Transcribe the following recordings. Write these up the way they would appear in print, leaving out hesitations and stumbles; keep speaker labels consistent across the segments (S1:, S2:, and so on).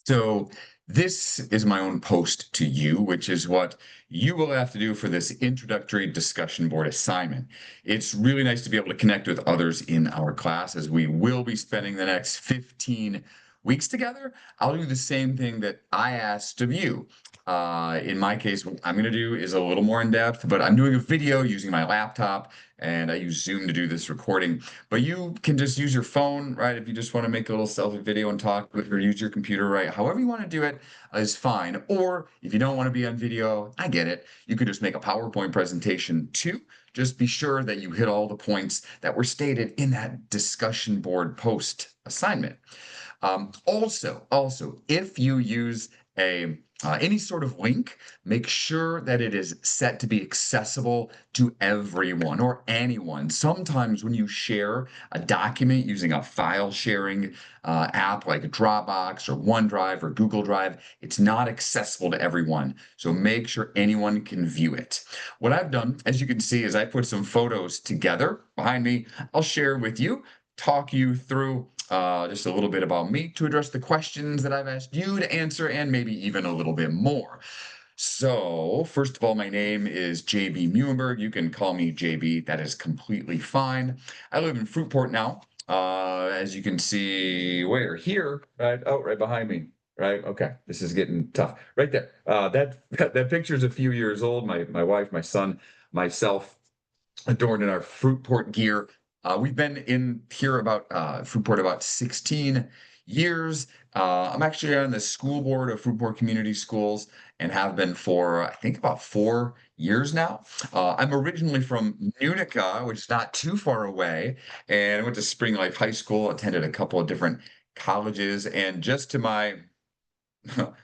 S1: So this is my own post to you, which is what you will have to do for this introductory discussion board assignment. It's really nice to be able to connect with others in our class as we will be spending the next 15 weeks together. I'll do the same thing that I asked of you. In my case, what I'm going to do is a little more in depth, but I'm doing a video using my laptop and I use Zoom to do this recording. But you can just use your phone, right? If you just want to make a little selfie video and talk with, or use your computer, right? However you want to do it is fine. Or if you don't want to be on video, I get it. You could just make a PowerPoint presentation too. Just be sure that you hit all the points that were stated in that discussion board post assignment. Also, if you use a any sort of link, make sure that it is set to be accessible to everyone or anyone. Sometimes when you share a document using a file sharing app like Dropbox or OneDrive or Google Drive, it's not accessible to everyone. So make sure anyone can view it. What I've done, as you can see, is I put some photos together behind me. I'll share with you, talk you through just a little bit about me to address the questions that I've asked you to answer, and maybe even a little bit more. So, first of all, my name is JB Muhlenberg. You can call me JB. That is completely fine. I live in Fruitport now. As you can see, where here, right? Oh, right behind me. Right. Okay. This is getting tough. Right there. That picture is a few years old. My wife, my son, myself, adorned in our Fruitport gear. We've been in here about Fruitport about 16 years. I'm actually on the school board of Fruitport Community Schools and have been for, I think, about 4 years now. I'm originally from Utica, which is not too far away, and I went to Spring Life High School, attended a couple of different colleges, and just to my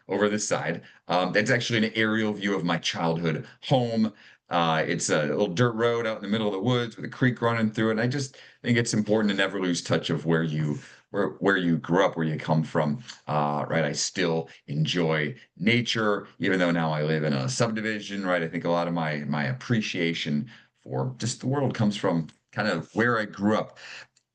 S1: over this side. That's actually an aerial view of my childhood home. It's a little dirt road out in the middle of the woods with a creek running through it. And I just think it's important to never lose touch of where you grew up, where you come from. Right. I still enjoy nature, even though now I live in a subdivision, right? I think a lot of my appreciation for just the world comes from kind of where I grew up.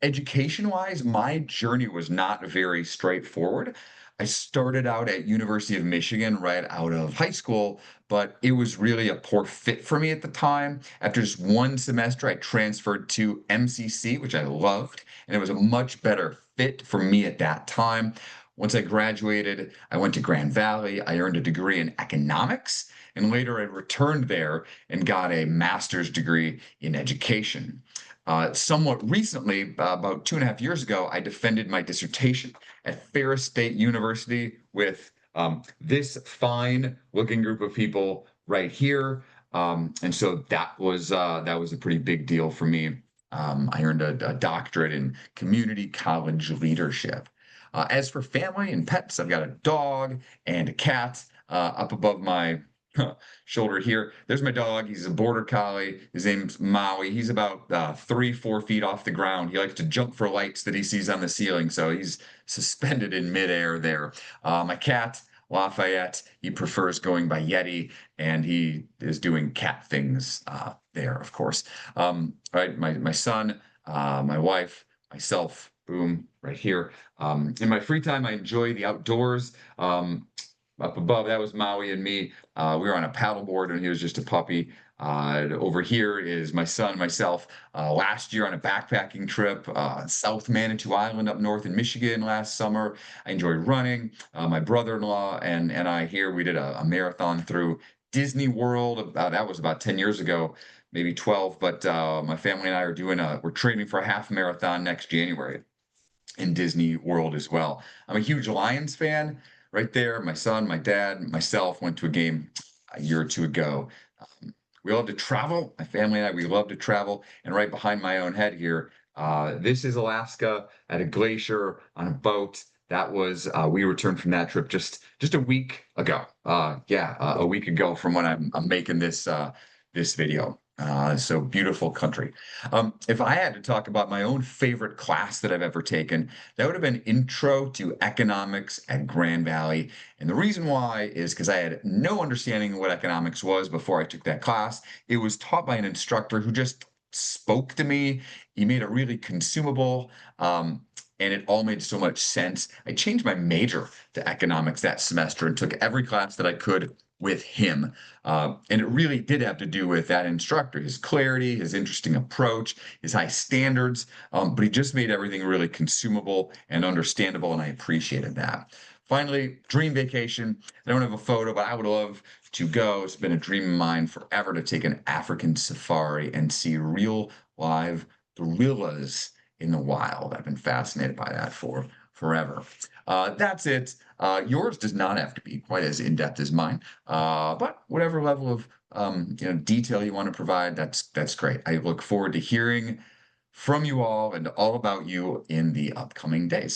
S1: Education wise, my journey was not very straightforward. I started out at University of Michigan right out of high school, but it was really a poor fit for me at the time. After just one semester, I transferred to MCC, which I loved, and it was a much better fit for me at that time. Once I graduated, I went to Grand Valley. I earned a degree in economics, and later I returned there and got a master's degree in education. Somewhat recently, about 2.5 years ago, I defended my dissertation at Ferris State University with this fine looking group of people right here. And so that was a pretty big deal for me. I earned a doctorate in community college leadership. As for family and pets, I've got a dog and a cat up above my shoulder here. There's my dog. He's a border collie. His name's Maui. He's about 3, 4 feet off the ground. He likes to jump for lights that he sees on the ceiling, so he's suspended in midair there. My cat, Lafayette, he prefers going by Yeti, and he is doing cat things there, of course. Right, my son, my wife, myself, boom, right here. In my free time, I enjoy the outdoors. Up above, that was Maui and me. We were on a paddleboard when he was just a puppy. Over here is my son and myself. Last year on a backpacking trip, South Manitou Island up north in Michigan last summer. I enjoyed running. My brother-in-law and I here, we did a marathon through Disney World. That was about 10 years ago, maybe 12. But my family and I are we're training for a half marathon next January in Disney World as well. I'm a huge Lions fan. Right there, my son, my dad, myself went to a game a year or two ago. We love to travel. My family and I, we love to travel. And right behind my own head here, this is Alaska at a glacier on a boat. That was we returned from that trip just a week ago. A week ago from when I'm making this video. So beautiful country. If I had to talk about my own favorite class that I've ever taken, that would have been Intro to Economics at Grand Valley. And the reason why is because I had no understanding of what economics was before I took that class. It was taught by an instructor who just spoke to me. He made it really consumable. and it all made so much sense. I changed my major to economics that semester and took every class that I could with him. And it really did have to do with that instructor, his clarity, his interesting approach, his high standards. But he just made everything really consumable and understandable, and I appreciated that. Finally, dream vacation. I don't have a photo, but I would love to go. It's been a dream of mine forever to take an African safari and see real live gorillas in the wild. I've been fascinated by that for forever. That's it. Yours does not have to be quite as in-depth as mine, but whatever level of detail you want to provide, that's great. I look forward to hearing from you all and all about you in the upcoming days.